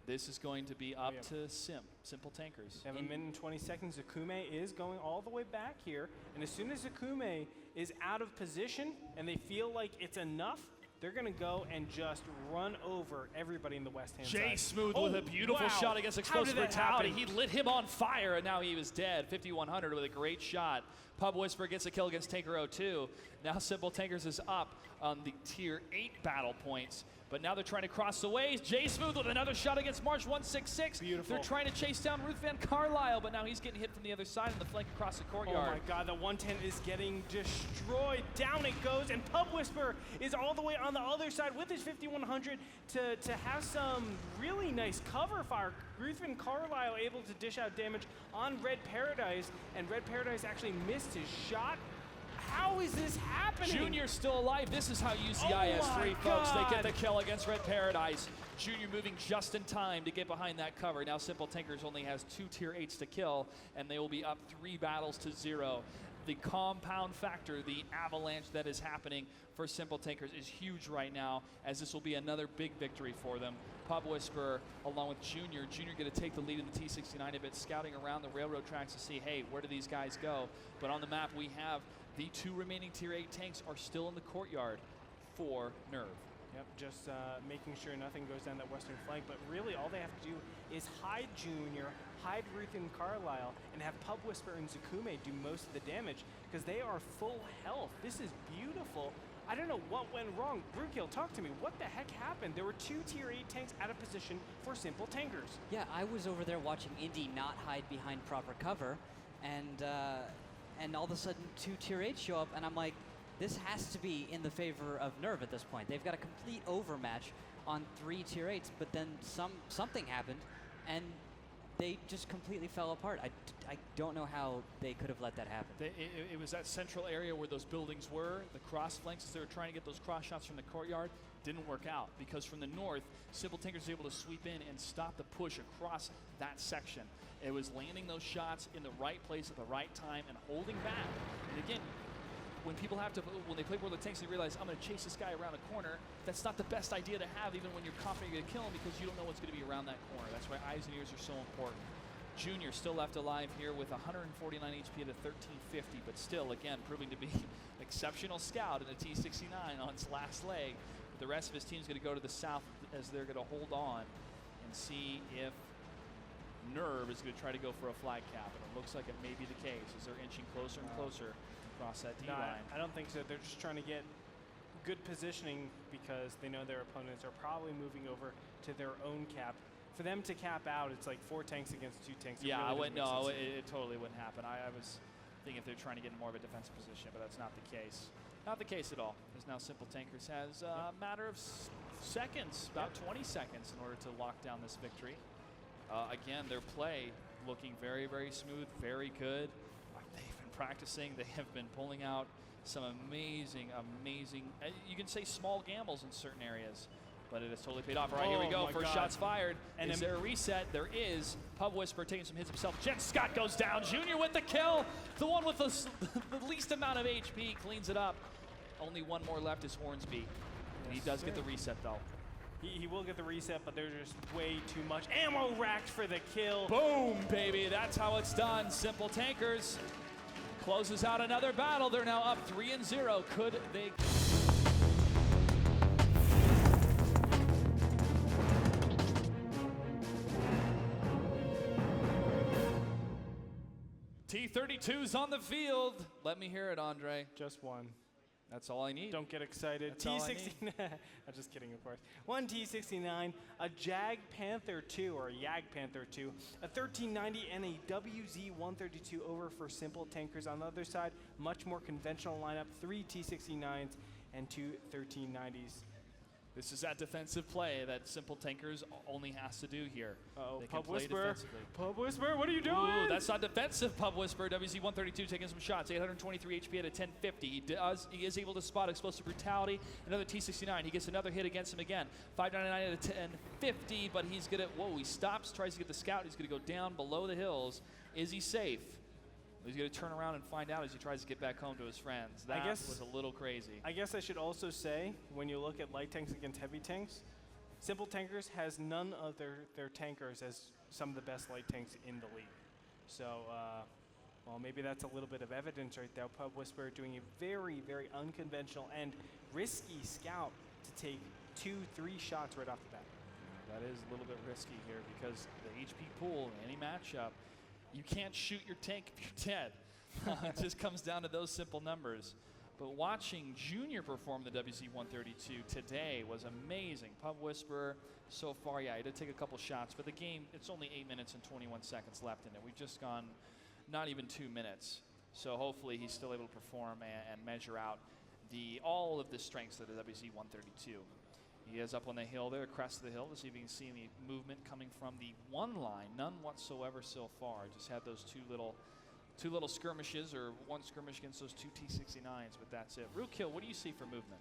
this is going to be up to Simple Tankers. 7 minutes and 20 seconds. Zakume is going all the way back here. And as soon as Zakume is out of position and they feel like it's enough, they're going to go and just run over everybody in the west-hand side. Jay Smooth with a beautiful shot against Explosive Brutality. He lit him on fire, and now he was dead. 5100 with a great shot. Pub Whisper gets a kill against Tanker 02. Now Simple Tankers is up on the tier 8 battle points. But now they're trying to cross the ways. Jay Smooth with another shot against March 166. Beautiful. They're trying to chase down Ruth Van Carlisle, but now he's getting hit from the other side in the flank across the courtyard. Oh my God, the 110 is getting destroyed. Down it goes, and Pub Whisper is all the way on the other side with his 5100 to have some really nice cover fire. Ruth Van Carlisle able to dish out damage on Red Paradise, and Red Paradise actually missed his shot. How is this happening? Junior's still alive. This is how UCI has 3, folks. They get the kill against Red Paradise. Junior moving just in time to get behind that cover. Now Simple Tankers only has 2 tier 8s to kill, and they will be up 3 battles to 0. The compound factor, the avalanche that is happening for Simple Tankers is huge right now, as this will be another big victory for them. Pub Whisper, along with Junior. Junior going to take the lead in the T69 a bit, scouting around the railroad tracks to see, hey, where do these guys go? But on the map we have the 2 remaining tier 8 tanks are still in the courtyard for Nerve. Yep, just making sure nothing goes down that western flank, but really all they have to do is hide Junior, hide Ruth and Carlisle, and have Pub Whisper and Zakume do most of the damage, because they are full health. This is beautiful. I don't know what went wrong. Brewkill, talk to me. What the heck happened? There were 2 tier 8 tanks out of position for Simple Tankers. Yeah, I was over there watching Indy not hide behind proper cover, and all of a sudden 2 tier 8s show up, and I'm like, this has to be in the favor of Nerve at this point. They've got a complete overmatch on 3 tier 8s, but then something happened, and they just completely fell apart. I don't know how they could have let that happen. It was that central area where those buildings were, the cross flanks. They were trying to get those cross shots from the courtyard. Didn't work out, because from the north, Simple Tankers was able to sweep in and stop the push across that section. It was landing those shots in the right place at the right time and holding back. And again, when they play World of Tanks, they realize, I'm going to chase this guy around a corner. That's not the best idea to have, even when you're confident you're going to kill him, because you don't know what's going to be around that corner. That's why eyes and ears are so important. Junior still left alive here with 149 HP at a 1350, but still, again, proving to be an exceptional scout in a T69 on its last leg. But the rest of his team's going to go to the south as they're going to hold on and see if Nerve is going to try to go for a flag cap, and it looks like it may be the case as they're inching closer and closer across that D line. I don't think so. They're just trying to get good positioning because they know their opponents are probably moving over to their own cap. For them to cap out, it's like 4 tanks against 2 tanks. Yeah, it totally wouldn't happen. I was thinking if they're trying to get in more of a defensive position, but that's not the case. Not the case at all, as now Simple Tankers has a matter of seconds, about 20 seconds, in order to lock down this victory. Again, their play looking very, very smooth, very good. They've been practicing. They have been pulling out some amazing, you can say small gambles in certain areas, but it has totally paid off. All right, here we go. First shots fired. And is there a reset? There is. Pub Whisper taking some hits himself. Jen Scott goes down. Junior with the kill. The one with the least amount of HP cleans it up. Only one more left is Hornsby. He does get the reset, though. He will get the reset, but there's just way too much ammo racked for the kill. Boom, baby. That's how it's done. Simple Tankers closes out another battle. They're now up 3-0. Could they? T-32's on the field. Let me hear it, Andre. Just one. That's all I need. Don't get excited. That's all I T69. I'm just kidding, of course. One T69, a Jag Panther 2, or a Yag Panther 2, a 1390, and a WZ-132 over for Simple Tankers. On the other side, much more conventional lineup, 3 T69s and 2 1390s. This is that defensive play that Simple Tankers only has to do here. Uh-oh, They can Pub play Whisper. defensively. Pub Whisper, what are you doing? Ooh, that's not defensive, Pub Whisper. WZ-132 taking some shots. 823 HP at a 1050. He is able to spot explosive brutality. Another T-69. He gets another hit against him again. 599 at a 1050, but he's gonna. Whoa! He stops, tries to get the scout. He's gonna go down below the hills. Is he safe? He's gonna turn around and find out as he tries to get back home to his friends. That was a little crazy. I guess I should also say, when you look at light tanks against heavy tanks, Simple Tankers has none of their tankers as some of the best light tanks in the league. So, well, maybe that's a little bit of evidence right there. Pub Whisper doing a very, very unconventional and risky scout to take 2-3 shots right off the bat. That is a little bit risky here because the HP pool in any matchup, you can't shoot your tank if you're dead. It just comes down to those simple numbers. But watching Junior perform the WZ-132 today was amazing. Pub Whisperer, so far, yeah, he did take a couple shots, but the game, it's only 8 minutes and 21 seconds left in it. We've just gone not even 2 minutes. So hopefully he's still able to perform and measure out all of the strengths of the WZ-132. He is up on the hill there, crest of the hill, to see if you can see any movement coming from the one line. None whatsoever so far. Just had those two little skirmishes, or one skirmish against those 2 T-69s, but that's it. Rookhill, what do you see for movement?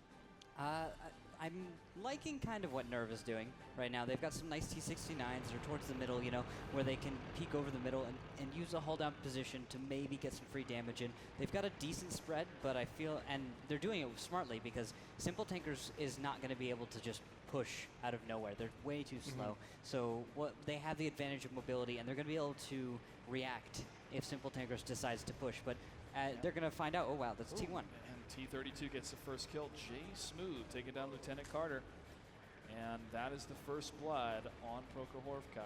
I'm liking kind of what Nerve is doing right now. They've got some nice T-69s. They're towards the middle, you know, where they can peek over the middle and use a hold-down position to maybe get some free damage in. They've got a decent spread, but I feel, and they're doing it smartly because Simple Tankers is not going to be able to just push out of nowhere. They're way too slow. So they have the advantage of mobility, and they're going to be able to react if Simple Tankers decides to push. But they're going to find out, oh, wow, that's T1. And T-32 gets the first kill. Jay Smooth taking down Lieutenant Carter. And that is the first blood on Prokhorovka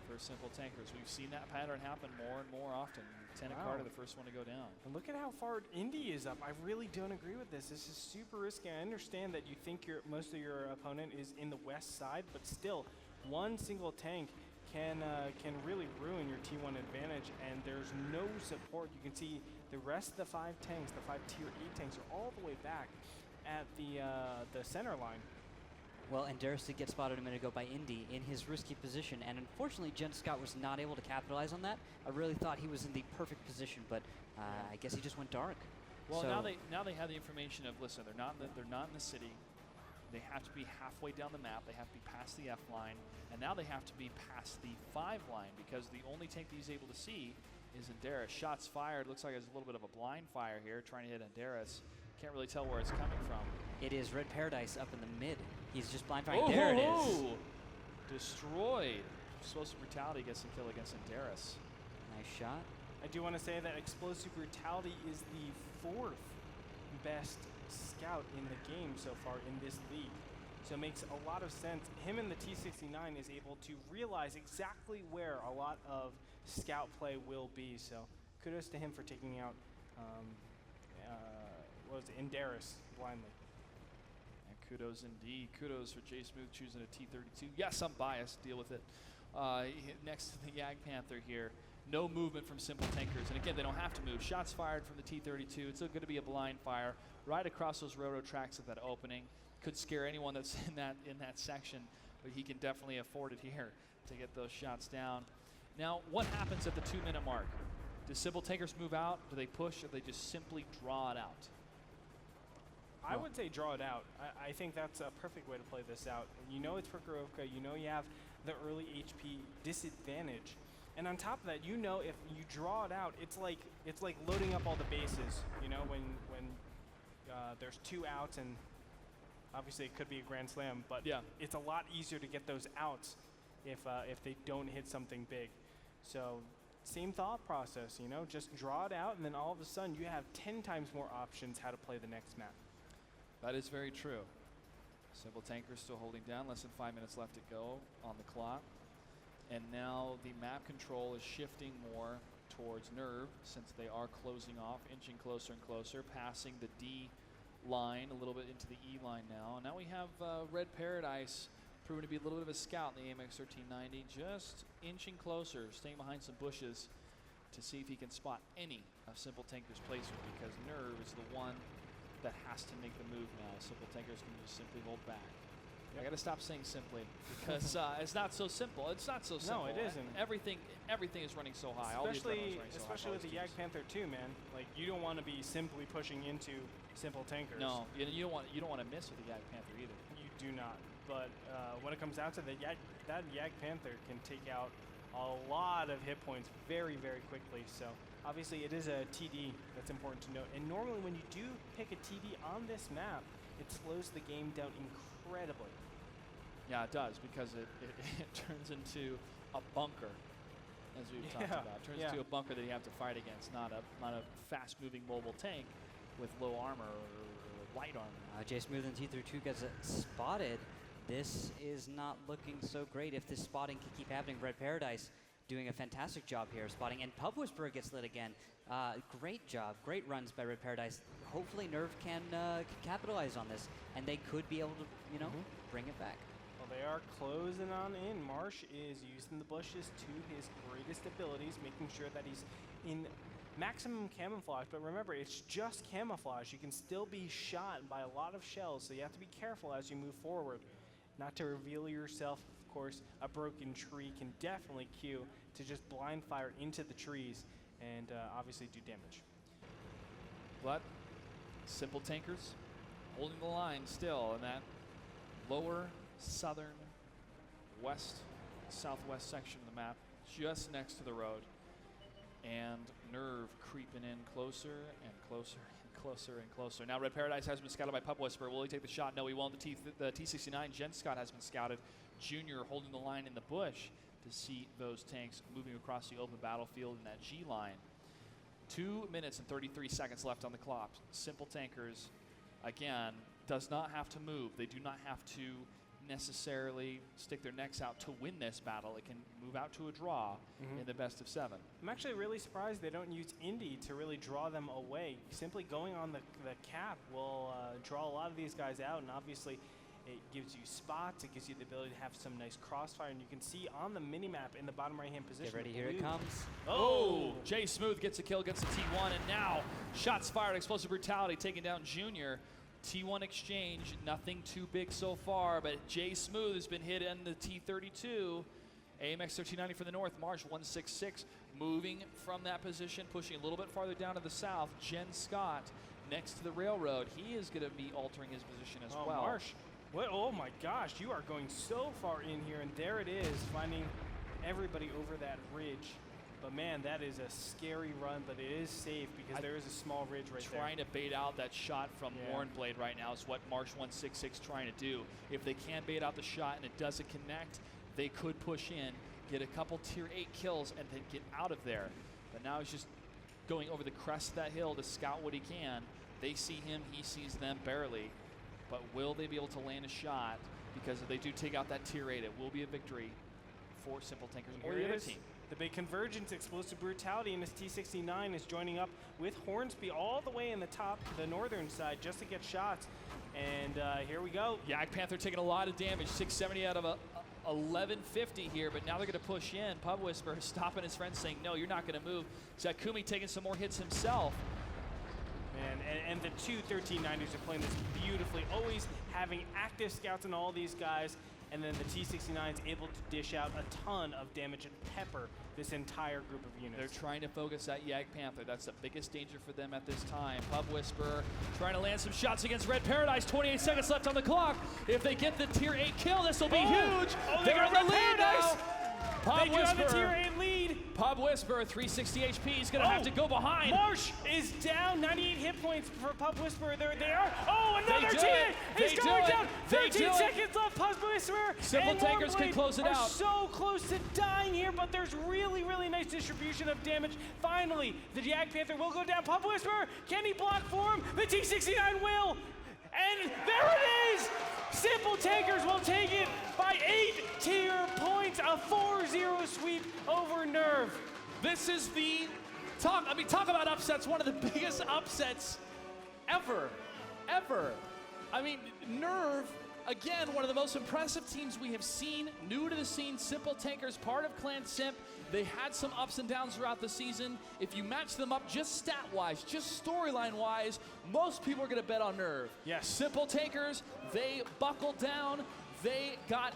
for Simple Tankers. We've seen that pattern happen more and more often. Lieutenant Carter, the first one to go down. And look at how far Indy is up. I really don't agree with this. This is super risky. I understand that you think most of your opponent is in the west side, but still, one single tank can really ruin your T1 advantage, and there's no support. You can see the rest of the 5 tanks, the 5 tier 8 tanks, are all the way back at the center line. Well, and Darius did get spotted a minute ago by Indy in his risky position, and unfortunately, Jen Scott was not able to capitalize on that. I really thought he was in the perfect position, but I guess he just went dark. Well, so now they have the information of, listen, they're not in the city. They have to be halfway down the map. They have to be past the F line, and now they have to be past the 5 line because the only tank that he's able to see is Andaris. Shots fired. Looks like there's a little bit of a blind fire here, trying to hit Andaris. Can't really tell where it's coming from. It is Red Paradise up in the mid. He's just blind firing. There it is. Destroyed. Explosive Brutality gets the kill against Andaris. Nice shot. I do want to say that Explosive Brutality is the 4th best scout in the game so far in this league. So it makes a lot of sense. Him and the T-69 is able to realize exactly where a lot of scout play will be. So kudos to him for taking out Andaris blindly. And kudos indeed. Kudos for Jay Smooth choosing a T-32. Yes, I'm biased. Deal with it. Next to the Yag Panther here. No movement from Simple Tankers. And again, they don't have to move. Shots fired from the T-32. It's still going to be a blind fire right across those railroad tracks at that opening. Could scare anyone that's in that section, but he can definitely afford it here to get those shots down. Now, what happens at the 2-minute mark? Do Simple Tankers move out? Do they push, or do they just simply draw it out? I would say draw it out. I think that's a perfect way to play this out. You know it's Prokhorovka. You know you have the early HP disadvantage. And on top of that, you know if you draw it out, it's like loading up all the bases. You know when there's 2 outs and Obviously, it could be a grand slam, but Yeah. it's a lot easier to get those outs if they don't hit something big. So same thought process, you know, just draw it out, and then all of a sudden you have 10 times more options how to play the next map. That is very true. Simple Tankers still holding down, less than 5 minutes left to go on the clock. And now the map control is shifting more towards Nerve, since they are closing off, inching closer and closer, passing the D line a little bit into the E line now. And now we have Red Paradise proven to be a little bit of a scout in the AMX 1390, just inching closer, staying behind some bushes to see if he can spot any of Simple Tankers' placement, because Nerve is the one that has to make the move now. Simple Tankers can just simply hold back. I got to stop saying simply, because it's not so simple. It's not so simple. No, it isn't. Everything is running so high. All the adrenaline's running so high. Especially with the Yag Panther too, man. Like, you don't want to be simply pushing into Simple Tankers. No, you don't want to miss with the Yag Panther either. You do not. But when it comes down to that Yag Panther can take out a lot of hit points very, very quickly. So obviously it is a TD that's important to note. And normally when you do pick a TD on this map, it slows the game down incredibly. Yeah, it does, because it turns into a bunker, as we've talked about. It turns into a bunker that you have to fight against, not a fast-moving mobile tank with low armor or light armor. J Smooth and T32 gets spotted. This is not looking so great if this spotting can keep happening. Red Paradise doing a fantastic job here spotting, and Pub Whisperer gets lit again. Great job, great runs by Red Paradise. Hopefully Nerve can capitalize on this, and they could be able to, you know, bring it back. Well, they are closing on in. Marsh is using the bushes to his greatest abilities, making sure that he's in maximum camouflage. But remember, it's just camouflage. You can still be shot by a lot of shells, so you have to be careful as you move forward. Not to reveal yourself, of course. A broken tree can definitely cue to just blind fire into the trees and obviously do damage. But Simple Tankers holding the line still in that lower southern southwest section of the map, just next to the road. And Nerve creeping in closer and closer and closer and closer. Now Red Paradise has been scouted by Pub Whisperer. Will he take the shot? No, he won't. The T69 Jen Scott has been scouted. Junior holding the line in the bush to see those tanks moving across the open battlefield in that G line. 2 minutes and 33 seconds left on the clock. Simple Tankers, again, does not have to move. They do not have to necessarily stick their necks out to win this battle. It can move out to a draw in the best of 7. I'm actually really surprised they don't use Indy to really draw them away. Simply going on the cap will draw a lot of these guys out, and obviously it gives you spots, it gives you the ability to have some nice crossfire, and you can see on the mini-map in the bottom right-hand position. Get ready, here it comes. Oh! Jay Smooth gets a kill, gets the T1, and now shots fired, explosive brutality, taking down Junior. T1 exchange, nothing too big so far, but Jay Smooth has been hit in the T32. AMX 1390 from the north, Marsh 166, moving from that position, pushing a little bit farther down to the south. Jen Scott next to the railroad. He is going to be altering his position as well. Marsh, what? Oh my gosh, you are going so far in here, and there it is, finding everybody over that ridge. But man, that is a scary run, but it is safe because there is a small ridge right there. Trying to bait out that shot from Warnblade right now is what Marsh 166 trying to do. If they can't bait out the shot and it doesn't connect, they could push in, get a couple tier 8 kills, and then get out of there. But now he's just going over the crest of that hill to scout what he can. They see him, he sees them barely. But will they be able to land a shot? Because if they do take out that tier 8, it will be a victory for Simple Tankers or the other team. The big convergence, explosive brutality, and this T69 is joining up with Hornsby all the way in the top, the northern side, just to get shots. And here we go. Yag Panther taking a lot of damage, 670 out of 1150 here, but now they're going to push in. Pub Whisperer stopping his friend, saying, no, you're not going to move. Zakumi taking some more hits himself. And the two 1390s are playing this beautifully, always having active scouts on all these guys. And then the T69 is able to dish out a ton of damage and pepper this entire group of units. They're trying to focus that Yag Panther. That's the biggest danger for them at this time. Pub Whisperer trying to land some shots against Red Paradise. 28 seconds left on the clock. If they get the tier 8 kill, this will be huge. Oh, They're in the lead now. They do have the tier 8 lead. Pub Whisperer, 360 HP. He's going to have to go behind. Marsh is down, 98 hit points for Pub Whisperer. There they are. Oh, another They do tier it. 8. He's going down. they 13 do it. seconds left. Whisperer Simple and Tankers can Warblade close it are out. so close to dying here, but there's really, really nice distribution of damage. Finally, the Jag Panther will go down. Whisperer, can he block for him? The T-69 will. And there it is! Simple Tankers will take it by 8 tier points. A 4-0 sweep over Nerve. This is the talk about upsets, one of the biggest upsets ever. I mean, Nerve, again, one of the most impressive teams we have seen, new to the scene, Simple Tankers, part of Clan Simp. They had some ups and downs throughout the season. If you match them up just stat-wise, just storyline-wise, most people are going to bet on Nerve. Yes. Simple Tankers, they buckled down. They got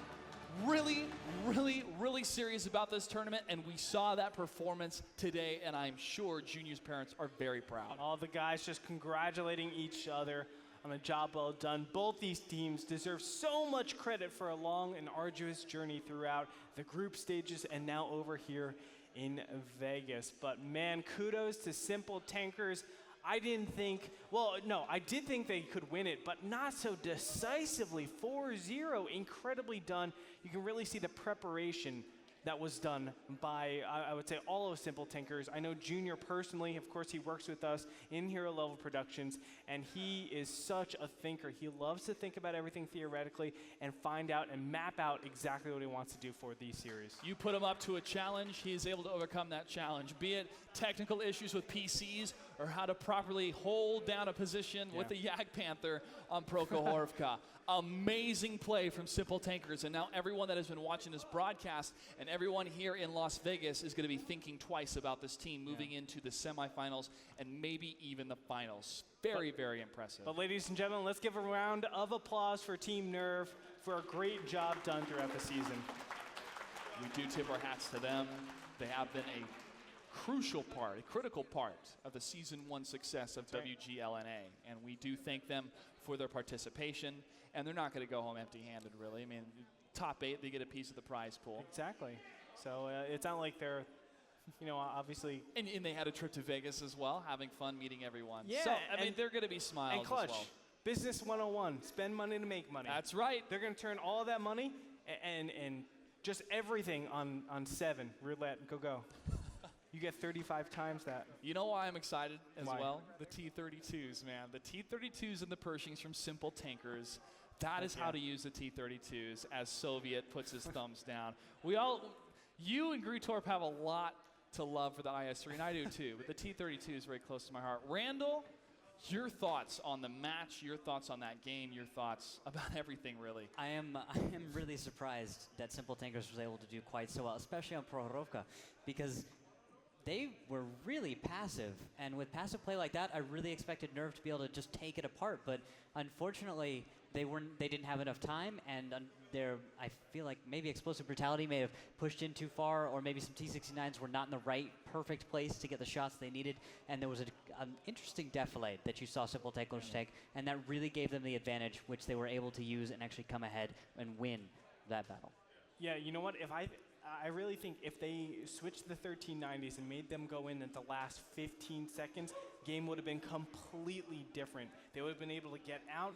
really, really, really serious about this tournament, and we saw that performance today, and I'm sure Junior's parents are very proud. All the guys just congratulating each other on a job well done. Both these teams deserve so much credit for a long and arduous journey throughout the group stages and now over here in Vegas. But man, kudos to Simple Tankers. I did think they could win it, but not so decisively. 4-0, incredibly done. You can really see the preparation that was done by, I would say, all of Simple Tankers. I know Junior personally, of course, he works with us in Hero Level Productions, and he is such a thinker. He loves to think about everything theoretically and find out and map out exactly what he wants to do for these series. You put him up to a challenge, he is able to overcome that challenge, be it technical issues with PCs or how to properly hold down a position with the Jag Panther on Prokhorivka. Amazing play from Simple Tankers, and now everyone that has been watching this broadcast and everyone here in Las Vegas is going to be thinking twice about this team moving into the semifinals and maybe even the finals. Very, very impressive. But ladies and gentlemen, let's give a round of applause for Team Nerve for a great job done throughout the season. We do tip our hats to them. They have been a crucial part, a critical part of the Season 1 success of WGLNA, and we do thank them for their participation, and they're not going to go home empty-handed, really. I mean, top 8, they get a piece of the prize pool. Exactly. So it's not like they're, obviously. And they had a trip to Vegas as well, having fun, meeting everyone. Yeah, so, I mean, they're going to be smiles And Clutch, as well. Business 101, spend money to make money. That's right. They're going to turn all of that money and just everything on 7, roulette, go. You get 35 times that. You know why I'm excited as Why? well? The T-32s, man. The T-32s and the Pershings from Simple Tankers. That is how to use the T-32s as Soviet puts his thumbs down. You and Grutorp have a lot to love for the IS-3, and I do too, but the T-32 is very close to my heart. Randall, your thoughts on the match, your thoughts on that game, your thoughts about everything, really. I am really surprised that Simple Tankers was able to do quite so well, especially on Prokhorivka, because they were really passive, and with passive play like that, I really expected Nerve to be able to just take it apart, but unfortunately, they didn't have enough time, and I feel like maybe Explosive Brutality may have pushed in too far, or maybe some T-69s were not in the right, perfect place to get the shots they needed, and there was an interesting defilade that you saw Simple Tankers take, and that really gave them the advantage, which they were able to use and actually come ahead and win that battle. Yeah, you know what? I really think if they switched the 1390s and made them go in at the last 15 seconds, game would have been completely different. They would have been able to get out,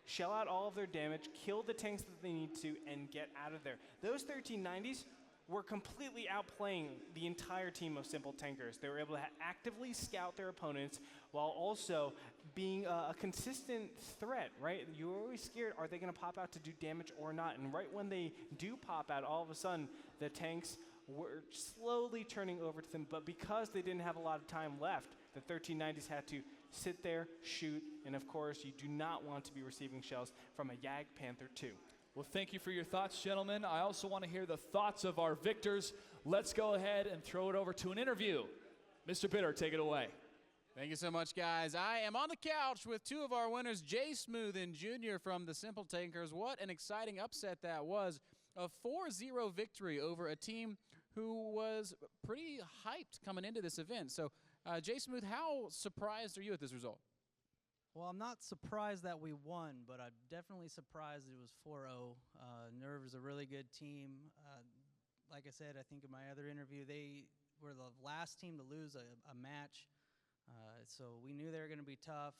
shell out all of their damage, kill the tanks that they need to, and get out of there. Those 1390s were completely outplaying the entire team of Simple Tankers. They were able to actively scout their opponents while also being a consistent threat, right? You're always scared, are they going to pop out to do damage or not? And right when they do pop out, all of a sudden, the tanks were slowly turning over to them. But because they didn't have a lot of time left, the 1390s had to sit there, shoot, and of course, you do not want to be receiving shells from a Jag Panther 2. Well, thank you for your thoughts, gentlemen. I also want to hear the thoughts of our victors. Let's go ahead and throw it over to an interview. Mr. Bitter, take it away. Thank you so much, guys. I am on the couch with two of our winners, Jay Smooth and Junior from the Simple Tankers. What an exciting upset that was. A 4-0 victory over a team who was pretty hyped coming into this event. So, Jay Smooth, how surprised are you at this result? Well, I'm not surprised that we won, but I'm definitely surprised it was 4-0. Nerve is a really good team. Like I said, I think in my other interview, they were the last team to lose a match. So we knew they were going to be tough,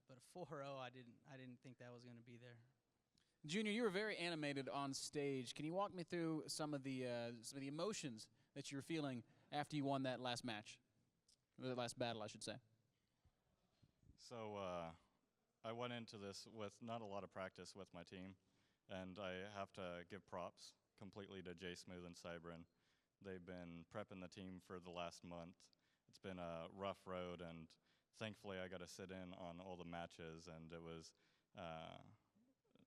but 4-0, I didn't think that was going to be there. Junior, you were very animated on stage. Can you walk me through some of the emotions that you were feeling after you won that last match? Or the last battle, I should say. So I went into this with not a lot of practice with my team, and I have to give props completely to Jay Smooth and Cybrin. They've been prepping the team for the last month. It's been a rough road, and thankfully I got to sit in on all the matches, and it was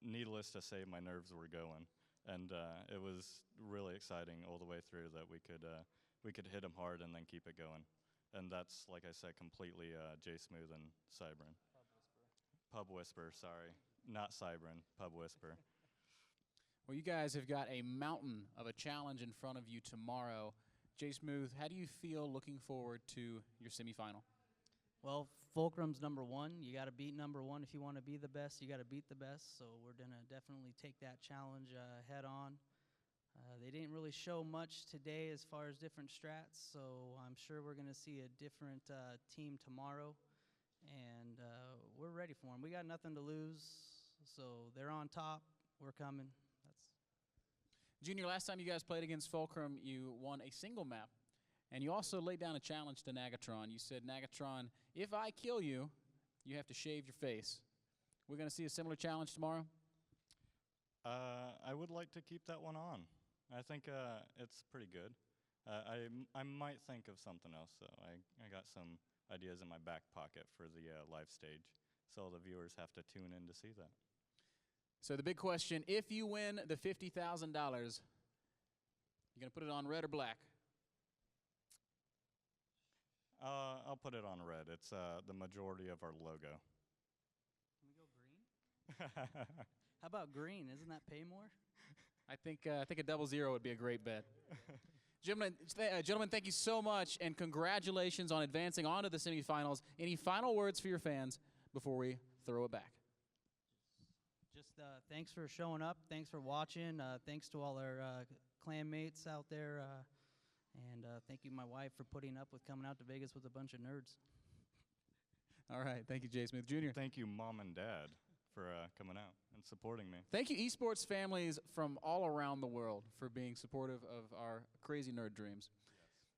needless to say my nerves were going. And it was really exciting all the way through that we could hit them hard and then keep it going. And that's, like I said, completely Jay Smooth and Cybrin. Pub Whisper, sorry. Not Cybrin, Pub Whisper. Well, you guys have got a mountain of a challenge in front of you tomorrow. Jay Smooth, how do you feel looking forward to your semifinal? Well, Fulcrum's number one. You got to beat number one. If you want to be the best, you got to beat the best. So we're going to definitely take that challenge head on. They didn't really show much today as far as different strats, so I'm sure we're going to see a different team tomorrow. And we're ready for them. We got nothing to lose, so they're on top. We're coming. Junior, last time you guys played against Fulcrum, you won a single map. And you also laid down a challenge to Nagatron. You said, Nagatron, if I kill you, you have to shave your face. We're going to see a similar challenge tomorrow? I would like to keep that one on. I think it's pretty good. I might think of something else, though. I got some ideas in my back pocket for the live stage, so the viewers have to tune in to see that. So the big question, if you win the $50,000, you're going to put it on red or black? I'll put it on red. It's the majority of our logo. Can we go green? How about green? Isn't that pay more? I think a 00 would be a great bet. Gentlemen, thank you so much, and congratulations on advancing on to the semifinals. Any final words for your fans before we throw it back? Just thanks for showing up. Thanks for watching. Thanks to all our clan mates out there. And thank you, my wife, for putting up with coming out to Vegas with a bunch of nerds. All right. Thank you, Jay Smooth Jr. Thank you, Mom and Dad, for coming out and supporting me. Thank you, esports families from all around the world, for being supportive of our crazy nerd dreams.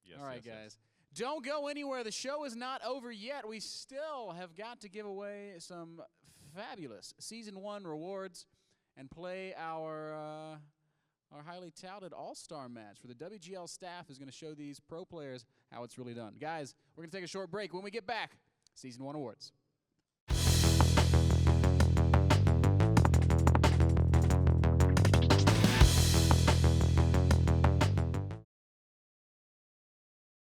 Yes. All right, yes, guys. Don't go anywhere. The show is not over yet. We still have got to give away some fabulous Season 1 rewards and play our highly touted all-star match where the WGL staff is going to show these pro players how it's really done. Guys, we're going to take a short break. When we get back, Season 1 awards.